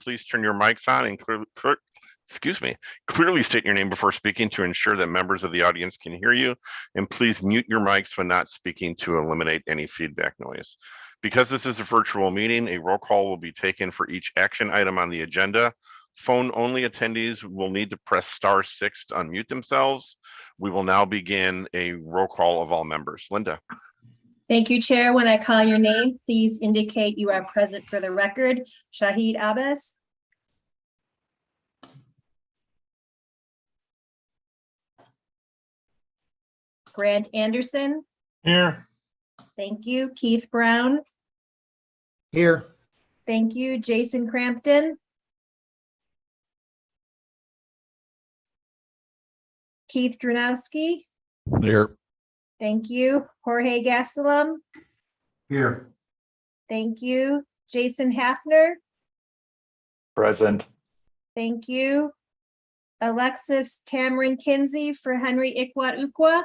please turn your mics on and clearly state your name before speaking to ensure that members of the audience can hear you. And please mute your mics when not speaking to eliminate any feedback noise. Because this is a virtual meeting, a roll call will be taken for each action item on the agenda. Phone-only attendees will need to press *6 to unmute themselves. We will now begin a roll call of all members. Linda. Thank you, Chair. When I call your name, please indicate you are present for the record. Shahid Abbas. Grant Anderson. Here. Thank you. Keith Brown. Here. Thank you. Jason Crampton. Keith Dranowski. Here. Thank you. Jorge Gastelum. Here. Thank you. Jason Hafner. Present. Thank you. Alexis Tamarin Kinsey for Henry Ikwat Ukwa.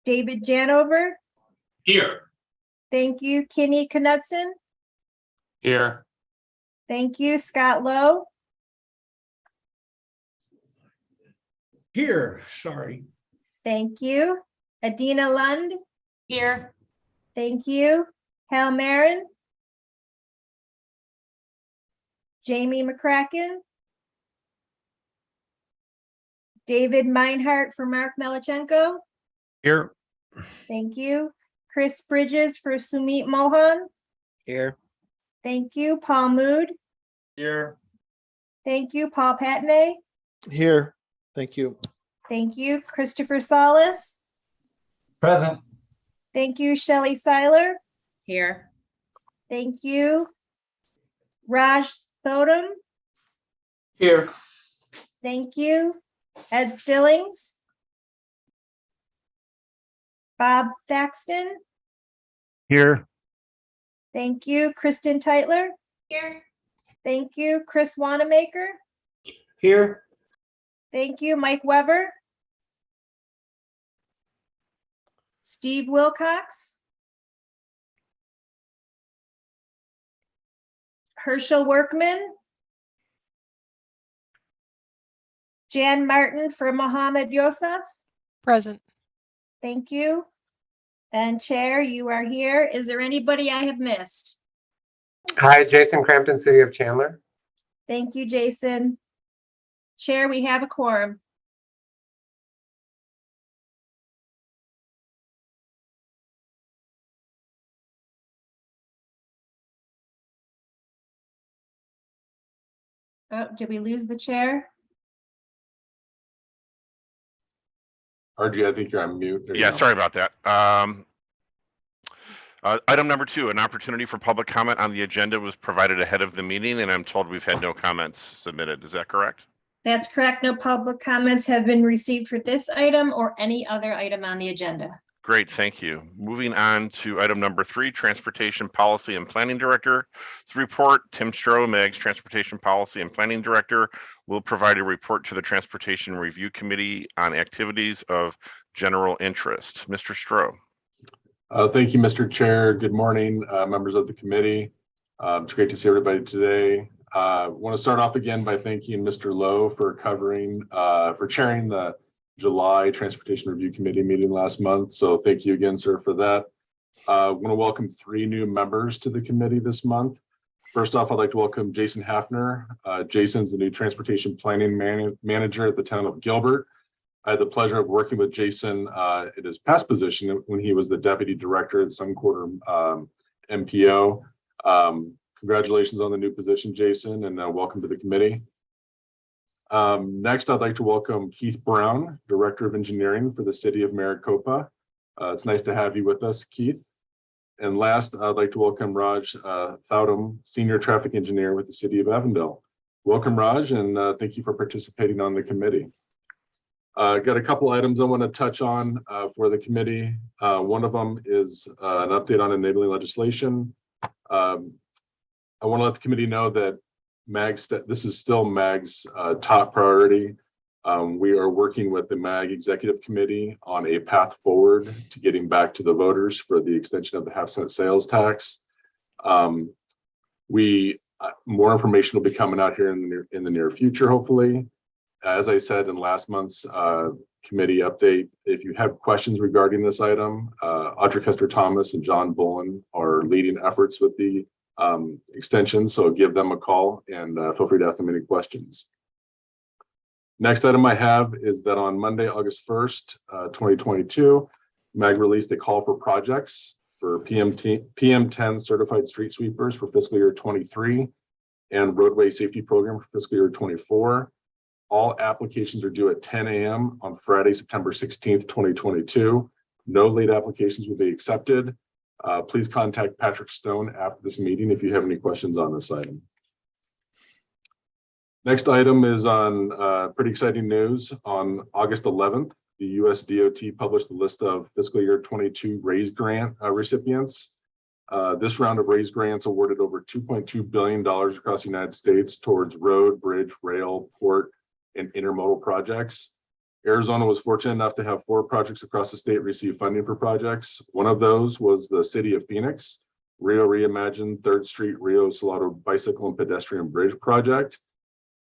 David Janover. Here. Thank you. Kinney Knudsen. Here. Thank you. Scott Lowe. Here. Sorry. Thank you. Adina Lund. Here. Thank you. Hal Marin. Jamie McCracken. David Meinhardt for Mark Melichenko. Here. Thank you. Chris Bridges for Sumit Mohan. Here. Thank you. Paul Mood. Here. Thank you. Paul Patney. Here. Thank you. Thank you. Christopher Solis. Present. Thank you. Shelley Seiler. Here. Thank you. Raj Thodam. Here. Thank you. Ed Stillings. Bob Thaxton. Here. Thank you. Kristen Teitler. Here. Thank you. Chris Wanamaker. Here. Thank you. Mike Weber. Steve Wilcox. Herschel Workman. Jan Martin for Mohammed Yosef. Present. Thank you. And Chair, you are here. Is there anybody I have missed? Hi, Jason Crampton, City of Chandler. Thank you, Jason. Chair, we have a quorum. Oh, did we lose the chair? RG, I think you're on mute. Yeah, sorry about that. Item number 2, an opportunity for public comment on the agenda was provided ahead of the meeting, and I'm told we've had no comments submitted. Is that correct? That's correct. No public comments have been received for this item or any other item on the agenda. Great, thank you. Moving on to item number 3, Transportation Policy and Planning Director's report. Tim Stroh, MAG's Transportation Policy and Planning Director, will provide a report to the Transportation Review Committee on activities of general interest. Mr. Stroh. Thank you, Mr. Chair. Good morning, members of the committee. It's great to see everybody today. I want to start off again by thanking Mr. Lowe for chairing the July Transportation Review Committee meeting last month. So thank you again, sir, for that. I want to welcome 3 new members to the committee this month. First off, I'd like to welcome Jason Hafner. Jason's the new Transportation Planning Manager at the town of Gilbert. I had the pleasure of working with Jason in his past position when he was the Deputy Director at Sunquarter MPO. Congratulations on the new position, Jason, and welcome to the committee. Next, I'd like to welcome Keith Brown, Director of Engineering for the City of Maricopa. It's nice to have you with us, Keith. And last, I'd like to welcome Raj Thodam, Senior Traffic Engineer with the City of Avondale. Welcome, Raj, and thank you for participating on the committee. Got a couple items I want to touch on for the committee. One of them is an update on enabling legislation. I want to let the committee know that this is still MAG's top priority. We are working with the MAG Executive Committee on a path forward to getting back to the voters for the extension of the half-cent sales tax. More information will be coming out here in the near future, hopefully. As I said in last month's committee update, if you have questions regarding this item, Audrey Kester Thomas and John Bullen are leading efforts with the extension, so give them a call and feel free to ask them any questions. Next item I have is that on Monday, August 1st, 2022, MAG released a call for projects for PM10 certified street sweepers for fiscal year 23 and roadway safety program for fiscal year 24. All applications are due at 10 a.m. on Friday, September 16th, 2022. No late applications will be accepted. Please contact Patrick Stone after this meeting if you have any questions on this item. Next item is on pretty exciting news. On August 11th, the US DOT published the list of fiscal year 22 RAISE grant recipients. This round of RAISE grants awarded over $2.2 billion across the United States towards road, bridge, rail, port, and intermodal projects. Arizona was fortunate enough to have 4 projects across the state receive funding for projects. One of those was the city of Phoenix, Rio Reimagined 3rd Street Rio Salado Bicycle and Pedestrian Bridge project.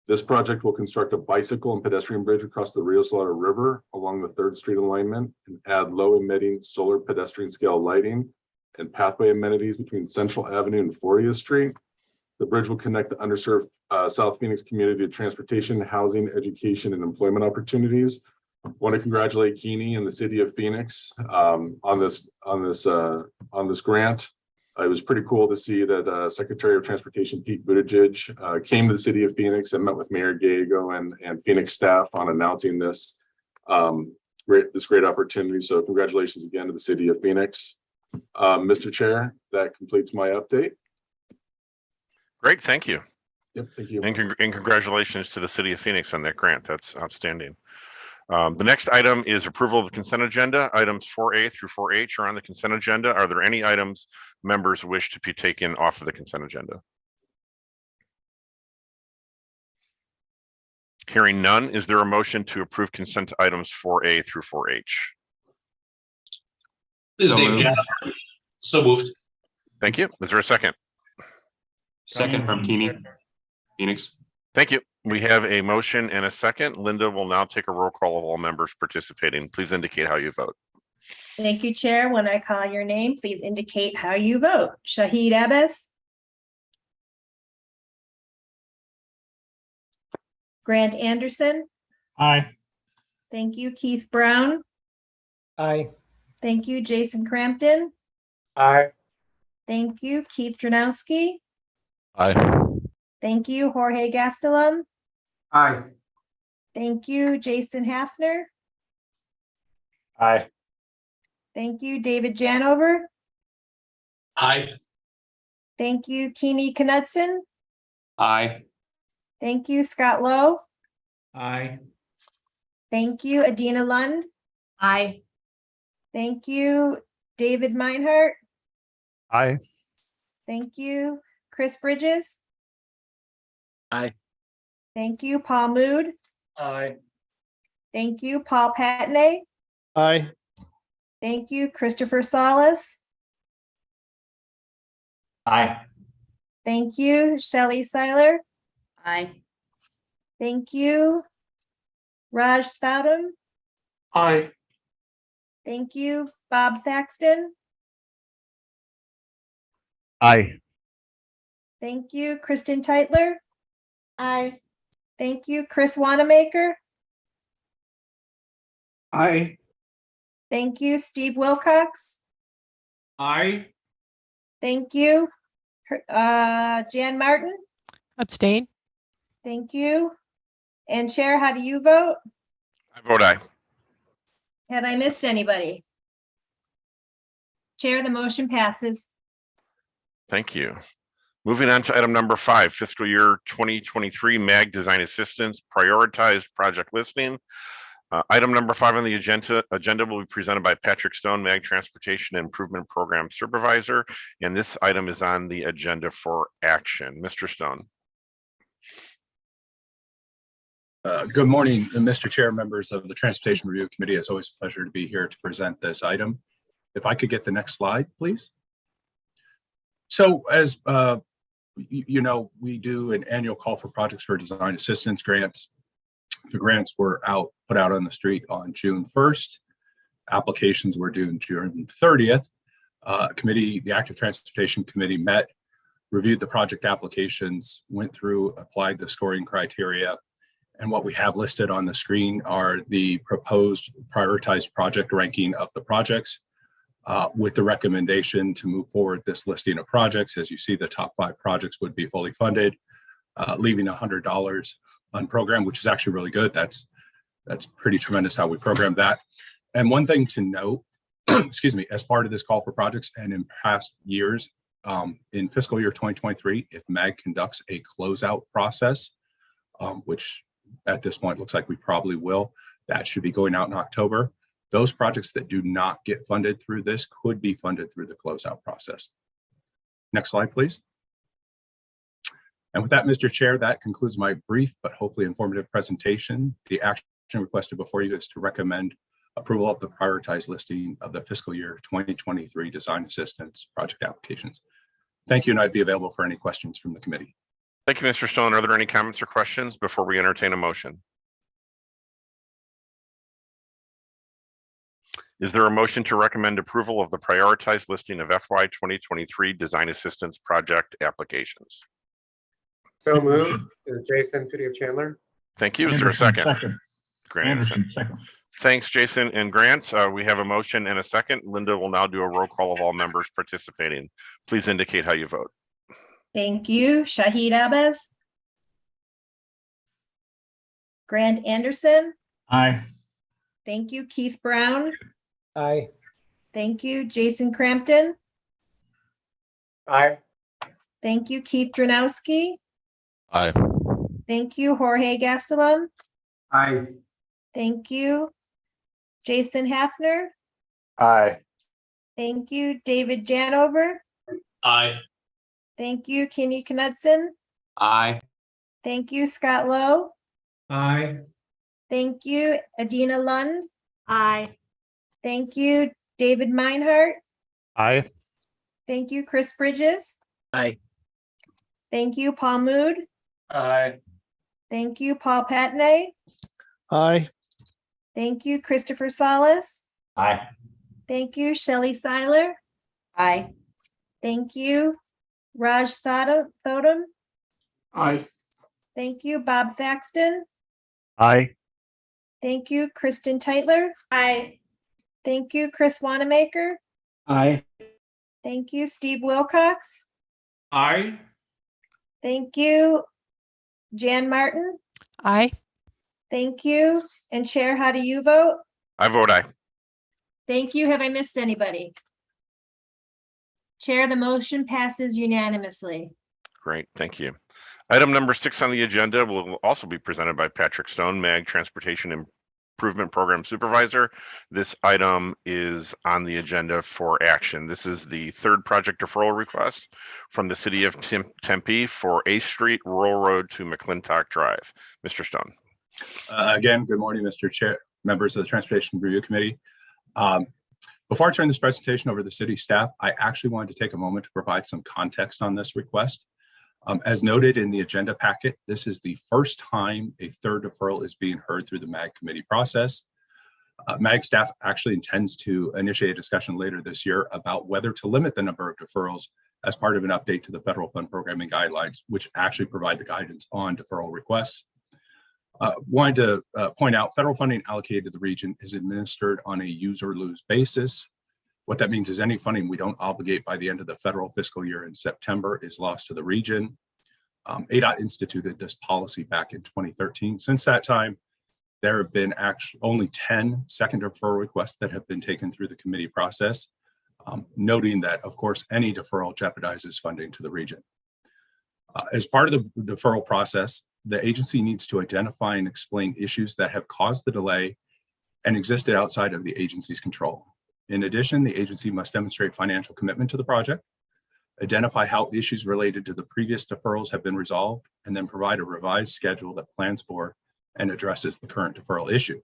This project will construct a bicycle and pedestrian bridge across the Rio Salado River along the 3rd Street alignment and add low emitting solar pedestrian scale lighting and pathway amenities between Central Avenue and 40th Street. The bridge will connect the underserved South Phoenix community to transportation, housing, education, and employment opportunities. I want to congratulate Keeney and the city of Phoenix on this grant. It was pretty cool to see that Secretary of Transportation Pete Buttigieg came to the city of Phoenix and met with Mayor Gallego and Phoenix staff on announcing this great opportunity. So congratulations again to the city of Phoenix. Mr. Chair, that completes my update. Great, thank you. Yep, thank you. And congratulations to the city of Phoenix on that grant. That's outstanding. The next item is approval of the consent agenda. Items 4A through 4H are on the consent agenda. Are there any items members wish to be taken off of the consent agenda? Hearing none, is there a motion to approve consent items 4A through 4H? This is Dave Jana. So moved. Thank you. Is there a second? Second from Keeney, Phoenix. Thank you. We have a motion and a second. Linda will now take a roll call of all members participating. Please indicate how you vote. Thank you, Chair. When I call your name, please indicate how you vote. Shahid Abbas. Grant Anderson. Aye. Thank you, Keith Brown. Aye. Thank you, Jason Crampton. Aye. Thank you, Keith Dranowski. Aye. Thank you, Jorge Gastelum. Aye. Thank you, Jason Hafner. Aye. Thank you, David Janover. Aye. Thank you, Keeney Knudsen. Aye. Thank you, Scott Lowe. Aye. Thank you, Adina Lund. Aye. Thank you, David Meinhardt. Aye. Thank you, Chris Bridges. Aye. Thank you, Paul Mood. Aye. Thank you, Paul Patney. Aye. Thank you, Christopher Salas. Aye. Thank you, Shelley Seiler. Aye. Thank you, Raj Thadam. Aye. Thank you, Bob Thaxton. Aye. Thank you, Kristen Teitler. Aye. Thank you, Chris Wanamaker. Aye. Thank you, Steve Wilcox. Aye. Thank you, Jan Martin. Abstain. Thank you. And Chair, how do you vote? I vote aye. Have I missed anybody? Chair, the motion passes. Thank you. Moving on to item number 5, fiscal year 2023 MAG Design Assistance Prioritized Project Listing. Item number 5 on the agenda will be presented by Patrick Stone, MAG Transportation Improvement Program Supervisor, and this item is on the agenda for action. Mr. Stone. Good morning, Mr. Chair, members of the Transportation Review Committee. It's always a pleasure to be here to present this item. If I could get the next slide, please. So as you know, we do an annual call for projects for design assistance grants. The grants were put out on the street on June 1st. Applications were due June 30th. The Active Transportation Committee met, reviewed the project applications, went through, applied the scoring criteria. And what we have listed on the screen are the proposed prioritized project ranking of the projects with the recommendation to move forward this listing of projects. As you see, the top 5 projects would be fully funded, leaving $100 on program, which is actually really good. That's pretty tremendous how we program that. And one thing to note, excuse me, as part of this call for projects and in past years, in fiscal year 2023, if MAG conducts a closeout process, which at this point looks like we probably will, that should be going out in October. Those projects that do not get funded through this could be funded through the closeout process. Next slide, please. And with that, Mr. Chair, that concludes my brief but hopefully informative presentation. The action requested before you is to recommend approval of the prioritized listing of the fiscal year 2023 design assistance project applications. Thank you, and I'd be available for any questions from the committee. Thank you, Mr. Stone. Are there any comments or questions before we entertain a motion? Is there a motion to recommend approval of the prioritized listing of FY 2023 design assistance project applications? So moved. Jason, City of Chandler. Thank you. Is there a second? Grant Anderson, second. Thanks, Jason and Grant. We have a motion and a second. Linda will now do a roll call of all members participating. Please indicate how you vote. Thank you. Shahid Abbas. Grant Anderson. Aye. Thank you. Keith Brown. Aye. Thank you. Jason Crampton. Aye. Thank you. Keith Dranowski. Aye. Thank you. Jorge Gastelum. Aye. Thank you. Jason Hafner. Aye. Thank you. David Janover. Aye. Thank you. Kenny Knudsen. Aye. Thank you. Scott Lowe. Aye. Thank you. Adina Lund. Aye. Thank you. David Meinhardt. Aye. Thank you. Chris Bridges. Aye. Thank you. Paul Mood. Aye. Thank you. Paul Patney. Aye. Thank you. Christopher Salas. Aye. Thank you. Shelley Seiler. Aye. Thank you. Raj Thodam. Aye. Thank you. Bob Thaxton. Aye. Thank you. Kristen Teitler. Aye. Thank you. Chris Wanamaker. Aye. Thank you. Steve Wilcox. Aye. Thank you. Jan Martin. Aye. Thank you. And Chair, how do you vote? I vote aye. Thank you. Have I missed anybody? Chair, the motion passes unanimously. Great, thank you. Item number 6 on the agenda will also be presented by Patrick Stone, MAG Transportation Improvement Program Supervisor. This item is on the agenda for action. This is the 3rd project deferral request from the City of Tempe for 8th Street Rural Road to McClintock Drive. Mr. Stone. Again, good morning, Mr. Chair, members of the Transportation Review Committee. Before I turn this presentation over to the city staff, I actually wanted to take a moment to provide some context on this request. As noted in the agenda packet, this is the first time a 3rd deferral is being heard through the MAG committee process. MAG staff actually intends to initiate a discussion later this year about whether to limit the number of deferrals as part of an update to the federal fund programming guidelines, which actually provide the guidance on deferral requests. Wanted to point out federal funding allocated to the region is administered on a use or lose basis. What that means is any funding we don't obligate by the end of the federal fiscal year in September is lost to the region. ADOT instituted this policy back in 2013. Since that time, there have been only 10 second deferral requests that have been taken through the committee process, noting that, of course, any deferral jeopardizes funding to the region. As part of the deferral process, the agency needs to identify and explain issues that have caused the delay and existed outside of the agency's control. In addition, the agency must demonstrate financial commitment to the project, identify how issues related to the previous deferrals have been resolved, and then provide a revised schedule that plans for and addresses the current deferral issue.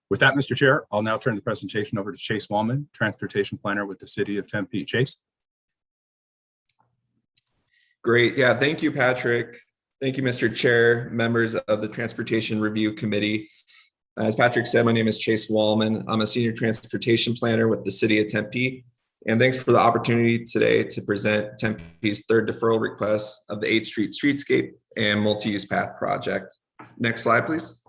With that, Mr. Chair, I'll now turn the presentation over to Chase Wallman, Transportation Planner with the City of Tempe. Chase. Great. Yeah, thank you, Patrick. Thank you, Mr. Chair, members of the Transportation Review Committee. As Patrick said, my name is Chase Wallman. I'm a Senior Transportation Planner with the City of Tempe. And thanks for the opportunity today to present Tempe's third deferral request of the 8th Street Streetscape and Multi-Use Path Project. Next slide, please.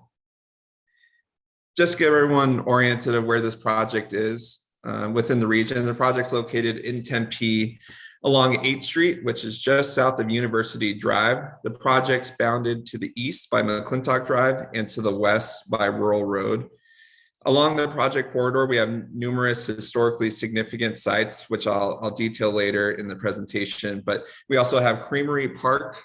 Just to get everyone oriented of where this project is within the region. The project's located in Tempe along 8th Street, which is just south of University Drive. The project's bounded to the east by McClintock Drive and to the west by Rural Road. Along the project corridor, we have numerous historically significant sites, which I'll detail later in the presentation, but we also have Creamery Park.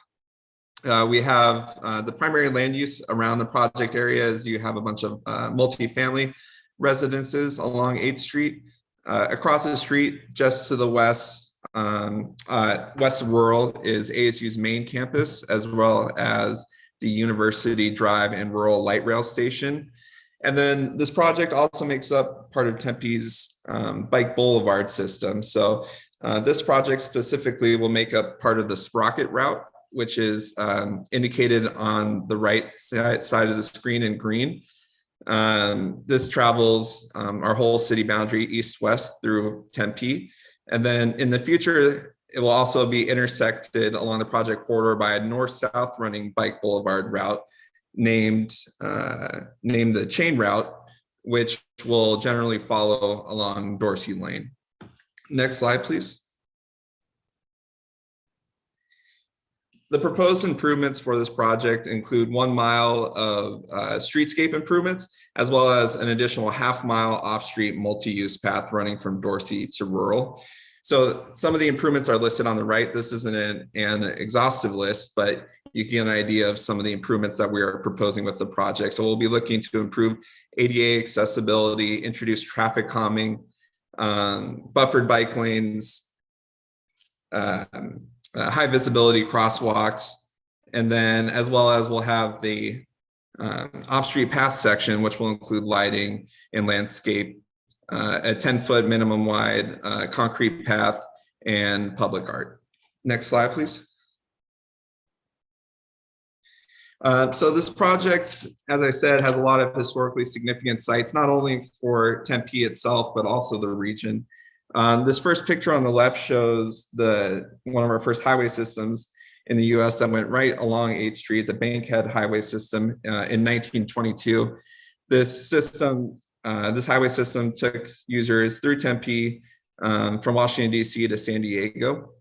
We have the primary land use around the project area is you have a bunch of multifamily residences along 8th Street. Across the street, just to the west, west of Rural is ASU's main campus, as well as the University Drive and Rural Light Rail Station. And then this project also makes up part of Tempe's Bike Boulevard system. So this project specifically will make up part of the Sprocket route, which is indicated on the right side of the screen in green. This travels our whole city boundary east-west through Tempe. And then in the future, it will also be intersected along the project corridor by a north-south running Bike Boulevard route named the Chain Route, which will generally follow along Dorsey Lane. Next slide, please. The proposed improvements for this project include 1 mile of streetscape improvements, as well as an additional half-mile off-street multi-use path running from Dorsey to Rural. So some of the improvements are listed on the right. This isn't an exhaustive list, but you get an idea of some of the improvements that we are proposing with the project. So we'll be looking to improve ADA accessibility, introduce traffic calming, buffered bike lanes, high visibility crosswalks, and then as well as we'll have the off-street path section, which will include lighting and landscape, a 10-foot minimum wide concrete path, and public art. Next slide, please. So this project, as I said, has a lot of historically significant sites, not only for Tempe itself, but also the region. This first picture on the left shows one of our first highway systems in the US that went right along 8th Street, the Bankhead Highway System in 1922. This highway system took users through Tempe from Washington, DC to San Diego.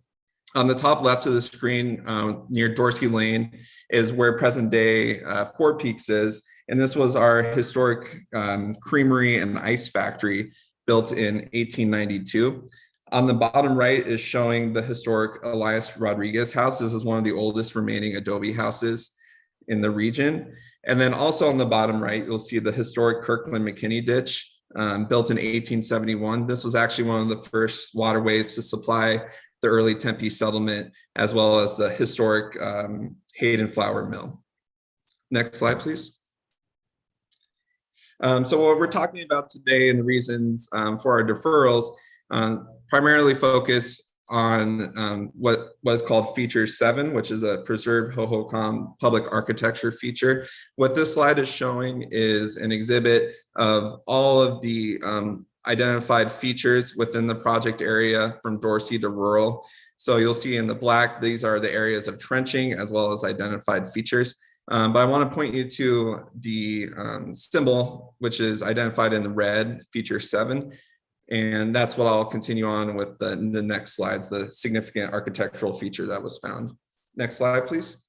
On the top left of the screen near Dorsey Lane is where present day Four Peaks is. And this was our historic creamery and ice factory built in 1892. On the bottom right is showing the historic Elias Rodriguez house. This is one of the oldest remaining adobe houses in the region. And then also on the bottom right, you'll see the historic Kirkland McKinney ditch built in 1871. This was actually one of the first waterways to supply the early Tempe settlement, as well as the historic Hayden Flour Mill. Next slide, please. So what we're talking about today and the reasons for our deferrals primarily focus on what is called Feature 7, which is a preserved Hohokam public architecture feature. What this slide is showing is an exhibit of all of the identified features within the project area from Dorsey to Rural. So you'll see in the black, these are the areas of trenching as well as identified features. But I want to point you to the symbol, which is identified in the red, Feature 7. And that's what I'll continue on with the next slides, the significant architectural feature that was found. Next slide, please.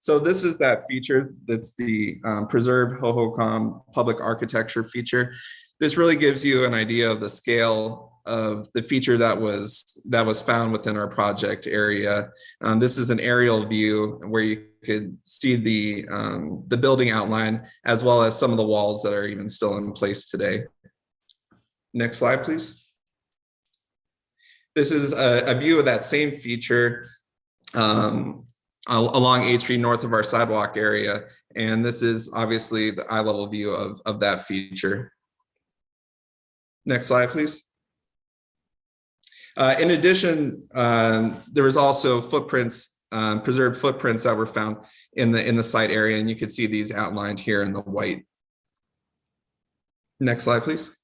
So this is that feature that's the preserved Hohokam public architecture feature. This really gives you an idea of the scale of the feature that was found within our project area. This is an aerial view where you could see the building outline, as well as some of the walls that are even still in place today. Next slide, please. This is a view of that same feature along 8th Street north of our sidewalk area. And this is obviously the eye level view of that feature. Next slide, please. In addition, there was also footprints, preserved footprints that were found in the site area, and you can see these outlined here in the white. Next slide, please.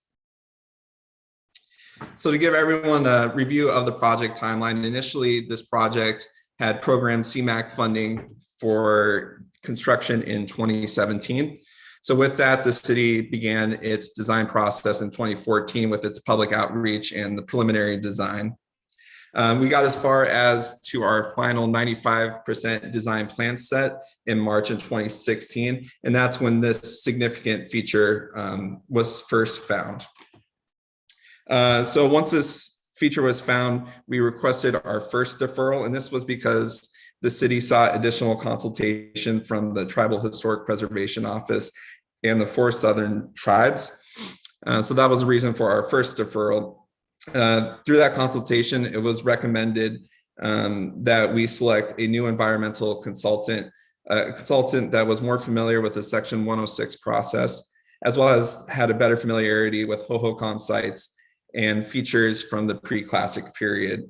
So to give everyone a review of the project timeline, initially this project had programmed CMAQ funding for construction in 2017. So with that, the city began its design process in 2014 with its public outreach and the preliminary design. We got as far as to our final 95% design plan set in March of 2016, and that's when this significant feature was first found. So once this feature was found, we requested our first deferral, and this was because the city sought additional consultation from the Tribal Historic Preservation Office and the 4 Southern tribes. So that was the reason for our first deferral. Through that consultation, it was recommended that we select a new environmental consultant, a consultant that was more familiar with the Section 106 process, as well as had a better familiarity with Hohokam sites and features from the pre-classic period.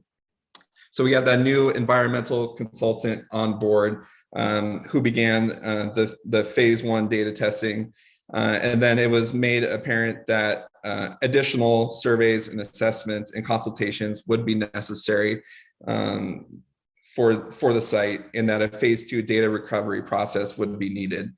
So we have that new environmental consultant on board who began the phase 1 data testing. And then it was made apparent that additional surveys and assessments and consultations would be necessary for the site, and that a phase 2 data recovery process would be needed.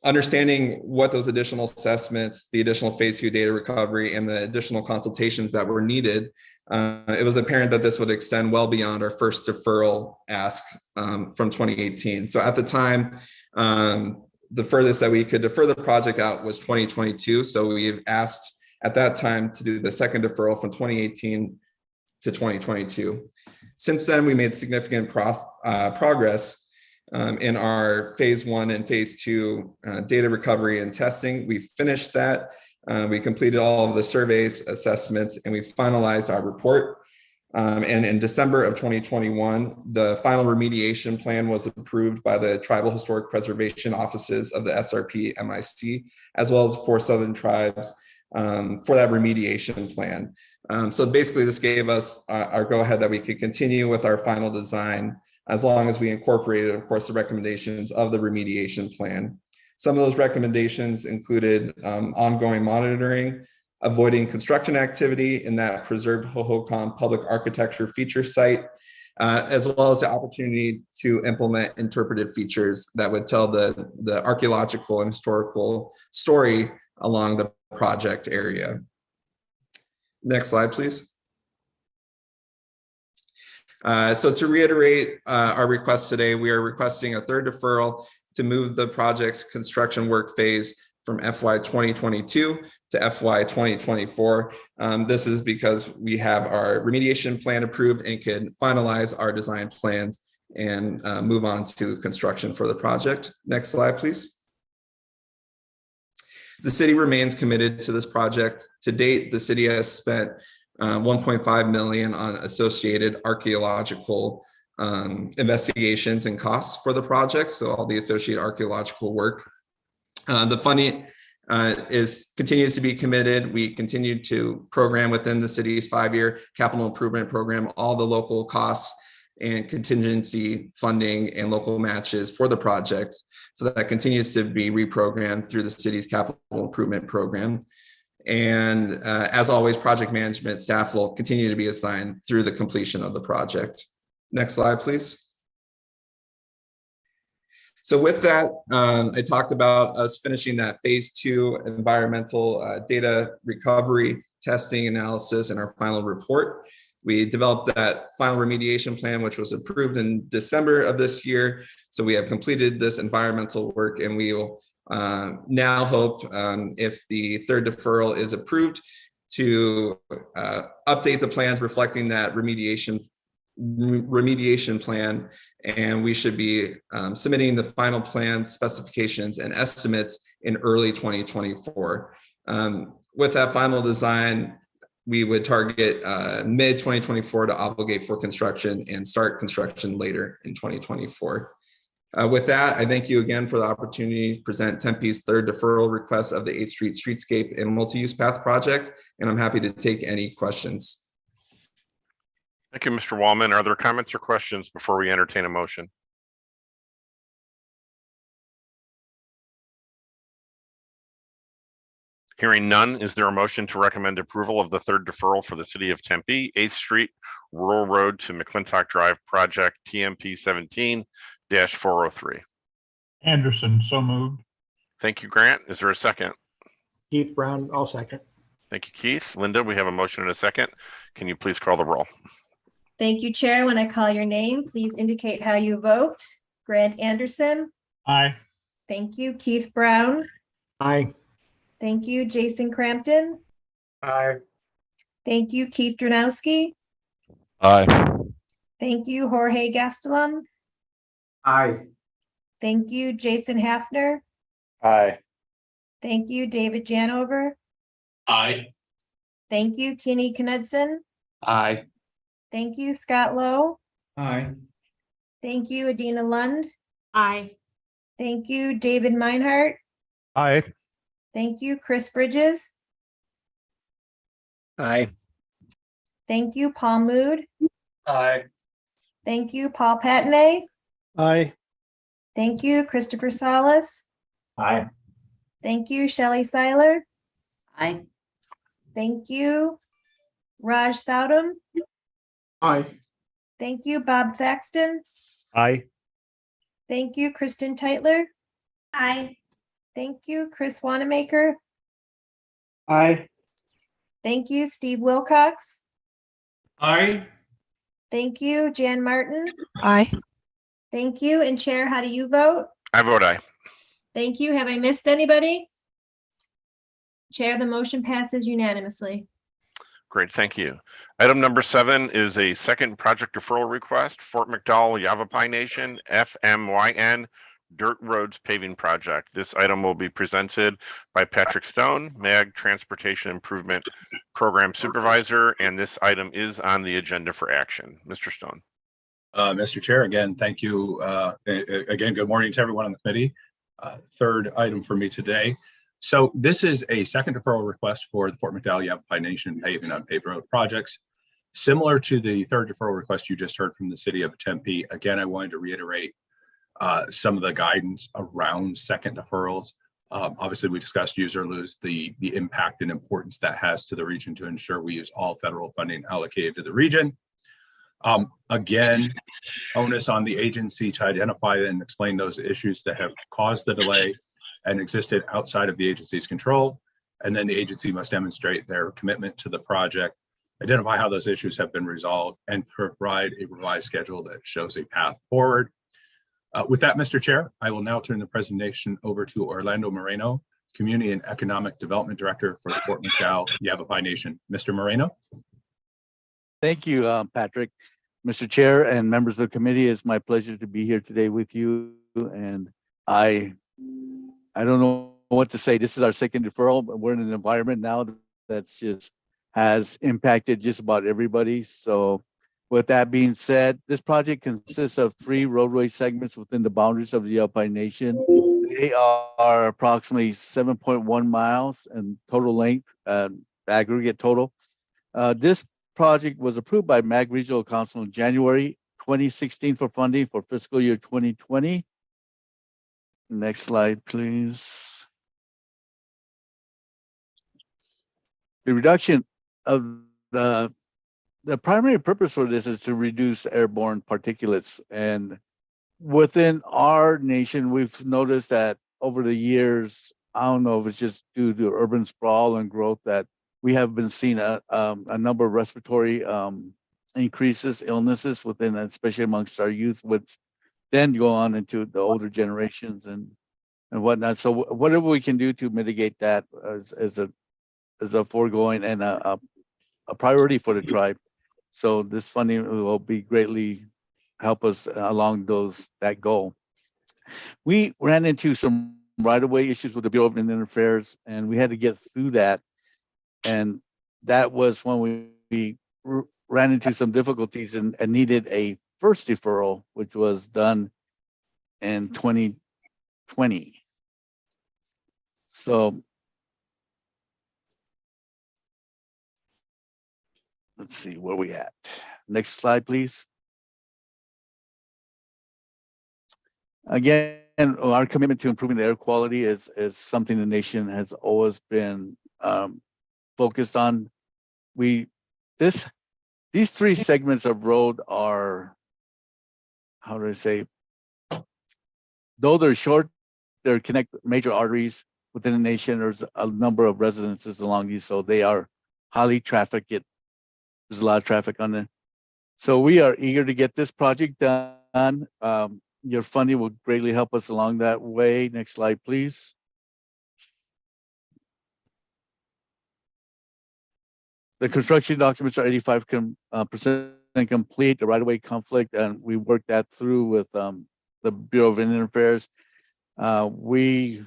Understanding what those additional assessments, the additional phase 2 data recovery, and the additional consultations that were needed, it was apparent that this would extend well beyond our first deferral ask from 2018. So at the time, the furthest that we could defer the project out was 2022. So we've asked at that time to do the second deferral from 2018 to 2022. Since then, we made significant progress in our phase 1 and phase 2 data recovery and testing. We finished that. We completed all of the surveys, assessments, and we finalized our report. And in December of 2021, the final remediation plan was approved by the Tribal Historic Preservation Offices of the SRP MIC, as well as 4 Southern tribes for that remediation plan. So basically this gave us our go-ahead that we could continue with our final design as long as we incorporated, of course, the recommendations of the remediation plan. Some of those recommendations included ongoing monitoring, avoiding construction activity in that preserved Hohokam public architecture feature site, as well as the opportunity to implement interpretive features that would tell the archaeological and historical story along the project area. Next slide, please. So to reiterate our request today, we are requesting a third deferral to move the project's construction work phase from FY 2022 to FY 2024. This is because we have our remediation plan approved and can finalize our design plans and move on to construction for the project. Next slide, please. The city remains committed to this project. To date, the city has spent $1.5 million on associated archaeological investigations and costs for the project. So all the associated archaeological work. The funding continues to be committed. We continue to program within the city's 5-year capital improvement program all the local costs and contingency funding and local matches for the project. So that continues to be reprogrammed through the city's capital improvement program. And as always, project management staff will continue to be assigned through the completion of the project. Next slide, please. So with that, I talked about us finishing that phase 2 environmental data recovery, testing, analysis, and our final report. We developed that final remediation plan, which was approved in December of this year. So we have completed this environmental work, and we will now hope, if the third deferral is approved, to update the plans reflecting that remediation plan, and we should be submitting the final plans, specifications, and estimates in early 2024. With that final design, we would target mid 2024 to obligate for construction and start construction later in 2024. With that, I thank you again for the opportunity to present Tempe's third deferral request of the 8th Street Streetscape and Multi-Use Path Project, and I'm happy to take any questions. Thank you, Mr. Wallman. Are there comments or questions before we entertain a motion? Hearing none, is there a motion to recommend approval of the third deferral for the city of Tempe, 8th Street, Rural Road to McClintock Drive Project TMP 17-403? Anderson, so moved. Thank you, Grant. Is there a second? Keith Brown, I'll second. Thank you, Keith. Linda, we have a motion and a second. Can you please call the roll? Thank you, Chair. When I call your name, please indicate how you vote. Grant Anderson. Aye. Thank you. Keith Brown. Aye. Thank you. Jason Crampton. Aye. Thank you. Keith Dranowski. Aye. Thank you. Jorge Gastelum. Aye. Thank you. Jason Hafner. Aye. Thank you. David Janover. Aye. Thank you. Kenny Knudsen. Aye. Thank you. Scott Lowe. Aye. Thank you. Adina Lund. Aye. Thank you. David Meinhardt. Aye. Thank you. Chris Bridges. Aye. Thank you. Paul Mood. Aye. Thank you. Paul Patney. Aye. Thank you. Christopher Salas. Aye. Thank you. Shelley Seiler. Aye. Thank you. Raj Thoutum. Aye. Thank you. Bob Thaxton. Aye. Thank you. Kristen Teitler. Aye. Thank you. Chris Wanamaker. Aye. Thank you. Steve Wilcox. Aye. Thank you. Jan Martin. Aye. Thank you. And Chair, how do you vote? I vote aye. Thank you. Have I missed anybody? Chair, the motion passes unanimously. Great, thank you. Item number 7 is a second project deferral request, Fort McDowell Yavapai Nation, FMYN, Dirt Roads Paving Project. This item will be presented by Patrick Stone, MAG Transportation Improvement Program Supervisor, and this item is on the agenda for action. Mr. Stone. Mr. Chair, again, thank you. Again, good morning to everyone on the committee. Third item for me today. So this is a second deferral request for the Fort McDowell Yavapai Nation paving on paved road projects. Similar to the third deferral request you just heard from the city of Tempe. Again, I wanted to reiterate some of the guidance around second deferrals. Obviously, we discussed use or lose, the impact and importance that has to the region to ensure we use all federal funding allocated to the region. Again, onus on the agency to identify and explain those issues that have caused the delay and existed outside of the agency's control. And then the agency must demonstrate their commitment to the project, identify how those issues have been resolved, and provide a revised schedule that shows a path forward. With that, Mr. Chair, I will now turn the presentation over to Orlando Moreno, Community and Economic Development Director for the Fort McDowell Yavapai Nation. Mr. Moreno. Thank you, Patrick. Mr. Chair and members of the committee, it's my pleasure to be here today with you. And I don't know what to say. This is our second deferral, but we're in an environment now that's just has impacted just about everybody. So with that being said, this project consists of 3 roadway segments within the boundaries of the Yavapai Nation. They are approximately 7.1 miles in total length, aggregate total. This project was approved by MAG Regional Council in January 2016 for funding for fiscal year 2020. Next slide, please. The reduction of the primary purpose for this is to reduce airborne particulates. And within our nation, we've noticed that over the years, I don't know if it's just due to urban sprawl and growth, that we have been seeing a number of respiratory increases, illnesses within, especially amongst our youth, which then go on into the older generations and whatnot. So whatever we can do to mitigate that as a foregoing and a priority for the tribe. So this funding will be greatly help us along that goal. We ran into some right-of-way issues with the Bureau of Indian Affairs, and we had to get through that. And that was when we ran into some difficulties and needed a first deferral, which was done in 2020. So let's see where we at. Next slide, please. Again, our commitment to improving the air quality is something the nation has always been focused on. These three segments of road are, how do I say, though they're short, they connect major arteries within the nation. There's a number of residences along these, so they are highly trafficked. There's a lot of traffic on them. So we are eager to get this project done. Your funding will greatly help us along that way. Next slide, please. The construction documents are 85% complete. The right-of-way conflict, and we worked that through with the Bureau of Indian Affairs. We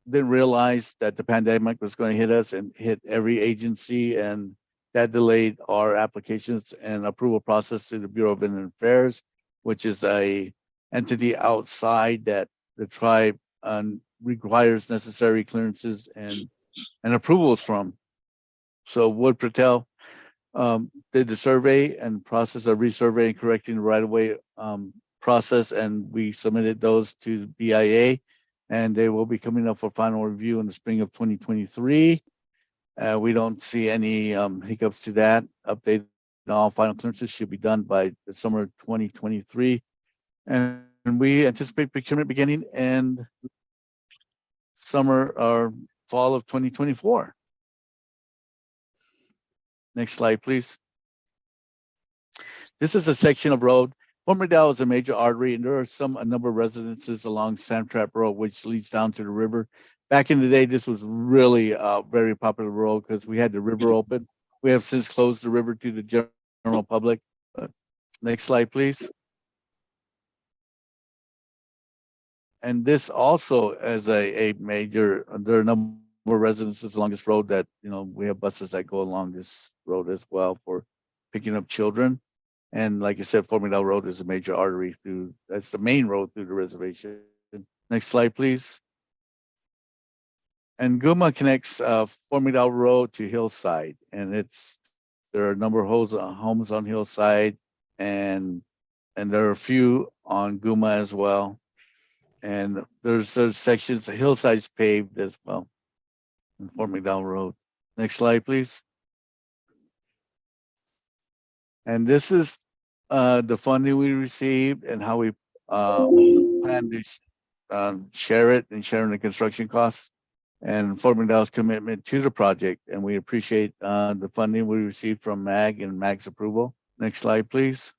didn't realize that the pandemic was going to hit us and hit every agency, and that delayed our applications and approval process to the Bureau of Indian Affairs, which is a entity outside that the tribe requires necessary clearances and approvals from. So Wood Patel did the survey and process of resurveying, correcting the right-of-way process, and we submitted those to BIA, and they will be coming up for final review in the spring of 2023. We don't see any hiccups to that. Update all final clearances should be done by the summer of 2023, and we anticipate procurement beginning in summer or fall of 2024. Next slide, please. This is a section of road. Fort McDowell is a major artery, and there are a number of residences along Samtrap Road, which leads down to the river. Back in the day, this was really a very popular road because we had the river open. We have since closed the river to the general public. Next slide, please. And this also is a major, there are a number of residences along this road that, we have buses that go along this road as well for picking up children. And like I said, Fort McDowell Road is a major artery that's the main road through the reservation. Next slide, please. And Guma connects Fort McDowell Road to Hillside, and there are a number of homes on Hillside, and there are a few on Guma as well. And there's sections, Hillside's paved as well in Fort McDowell Road. Next slide, please. And this is the funding we received and how we plan to share it and sharing the construction costs and Fort McDowell's commitment to the project. And we appreciate the funding we received from MAG and MAG's approval. Next slide, please.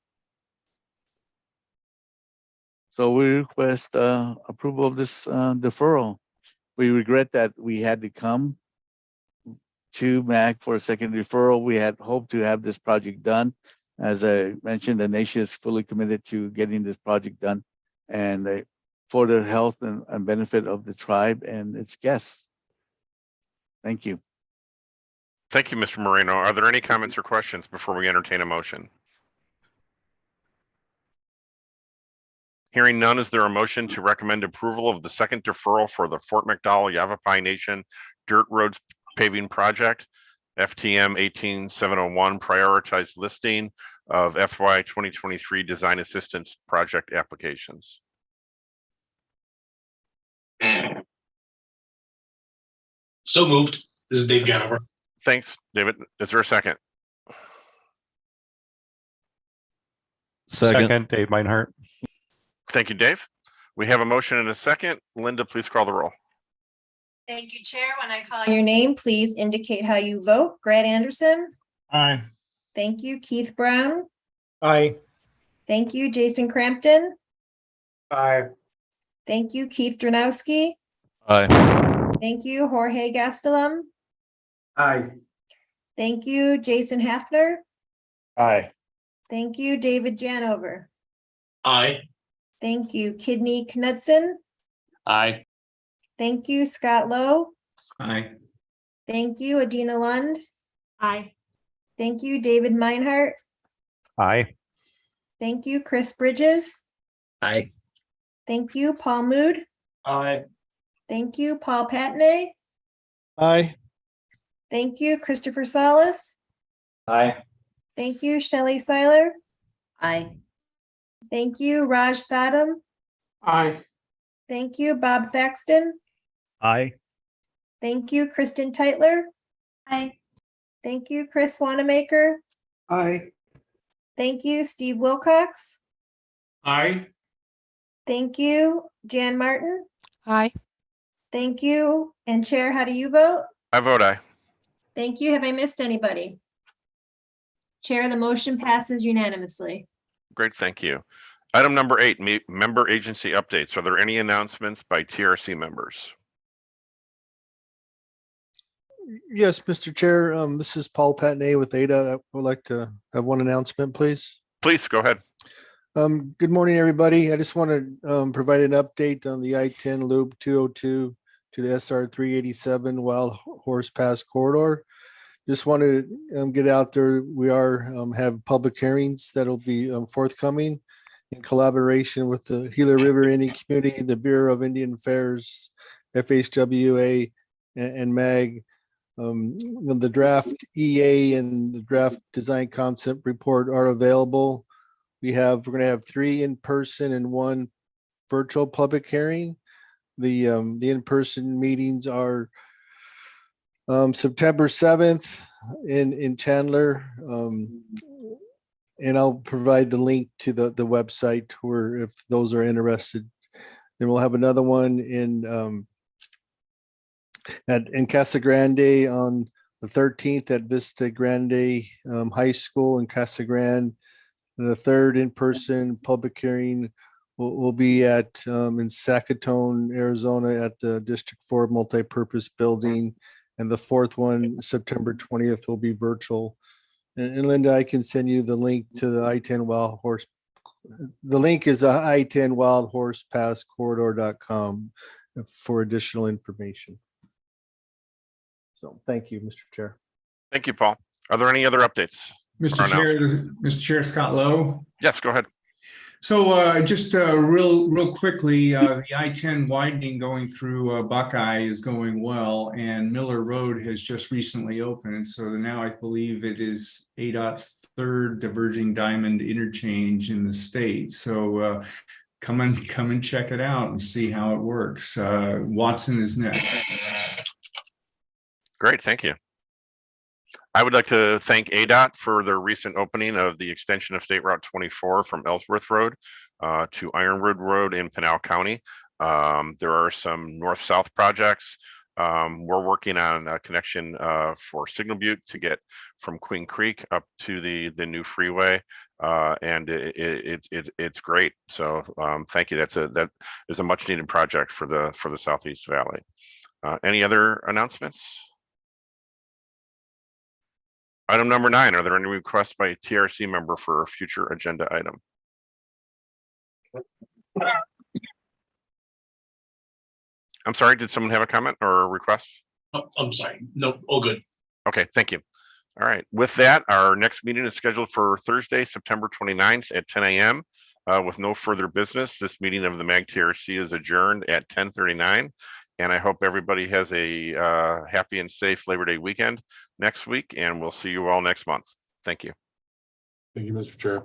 So we request approval of this deferral. We regret that we had to come to MAG for a second deferral. We had hoped to have this project done. As I mentioned, the nation is fully committed to getting this project done and for the health and benefit of the tribe and its guests. Thank you. Thank you, Mr. Moreno. Are there any comments or questions before we entertain a motion? Hearing none, is there a motion to recommend approval of the second deferral for the Fort McDowell Yavapai Nation Dirt Roads Paving Project, FTM 18701, prioritized listing of FY 2023 design assistance project applications? So moved. This is Dave Janover. Thanks, David. Is there a second? Second, Dave Meinhardt. Thank you, Dave. We have a motion and a second. Linda, please call the roll. Thank you, Chair. When I call your name, please indicate how you vote. Grant Anderson. Aye. Thank you. Keith Brown. Aye. Thank you. Jason Crampton. Aye. Thank you. Keith Dranowski. Aye. Thank you. Jorge Gastelum. Aye. Thank you. Jason Hafner. Aye. Thank you. David Janover. Aye. Thank you. Kidney Knudsen. Aye. Thank you. Scott Lowe. Aye. Thank you. Adina Lund. Aye. Thank you. David Meinhardt. Aye. Thank you. Chris Bridges. Aye. Thank you. Paul Mood. Aye. Thank you. Paul Patney. Aye. Thank you. Christopher Salas. Aye. Thank you. Shelley Seiler. Aye. Thank you. Raj Thadam. Aye. Thank you. Bob Thaxton. Aye. Thank you. Kristen Teitler. Aye. Thank you. Chris Wanamaker. Aye. Thank you. Steve Wilcox. Aye. Thank you. Jan Martin. Aye. Thank you. And Chair, how do you vote? I vote aye. Thank you. Have I missed anybody? Chair, the motion passes unanimously. Great, thank you. Item number 8, member agency updates. Are there any announcements by TRC members? Yes, Mr. Chair, this is Paul Patney with Ada. I would like to have one announcement, please. Please go ahead. Good morning, everybody. I just want to provide an update on the I-10 Loop 202 to the SR 387 Wild Horse Pass corridor. Just want to get out there. We have public hearings that'll be forthcoming in collaboration with the Gila River Indian Community, the Bureau of Indian Affairs, FHWA, and MAG. The draft EA and the draft design concept report are available. We're going to have 3 in-person and 1 virtual public hearing. The in-person meetings are September 7th in Chandler. And I'll provide the link to the website where if those are interested. Then we'll have another one in Casa Grande on the 13th at Vista Grande High School in Casa Grande. And the 3rd in-person public hearing will be in Zacatone, Arizona at the District 4 Multipurpose Building. And the 4th one, September 20th, will be virtual. And Linda, I can send you the link to the I-10 Wild Horse. The link is the I-10 Wild Horse Pass Corridor.com for additional information. So thank you, Mr. Chair. Thank you, Paul. Are there any other updates? Mr. Chair, Scott Lowe. Yes, go ahead. So just real quickly, the I-10 widening going through Buckeye is going well, and Miller Road has just recently opened. So now I believe it is ADOT's 3rd diverging diamond interchange in the state. So come and check it out and see how it works. Watson is next. Great, thank you. I would like to thank ADOT for their recent opening of the extension of State Route 24 from Ellsworth Road to Ironwood Road in Pinal County. There are some north-south projects. We're working on a connection for Signal Butte to get from Queen Creek up to the new freeway, and it's great. So thank you. That is a much-needed project for the Southeast Valley. Any other announcements? Item number 9, are there any requests by a TRC member for a future agenda item? I'm sorry, did someone have a comment or a request? Oh, I'm sorry. No, all good. Okay, thank you. All right, with that, our next meeting is scheduled for Thursday, September 29th at 10 a.m. With no further business, this meeting of the MAG TRC is adjourned at 10:39. And I hope everybody has a happy and safe Labor Day weekend next week, and we'll see you all next month. Thank you. Thank you, Mr. Chair.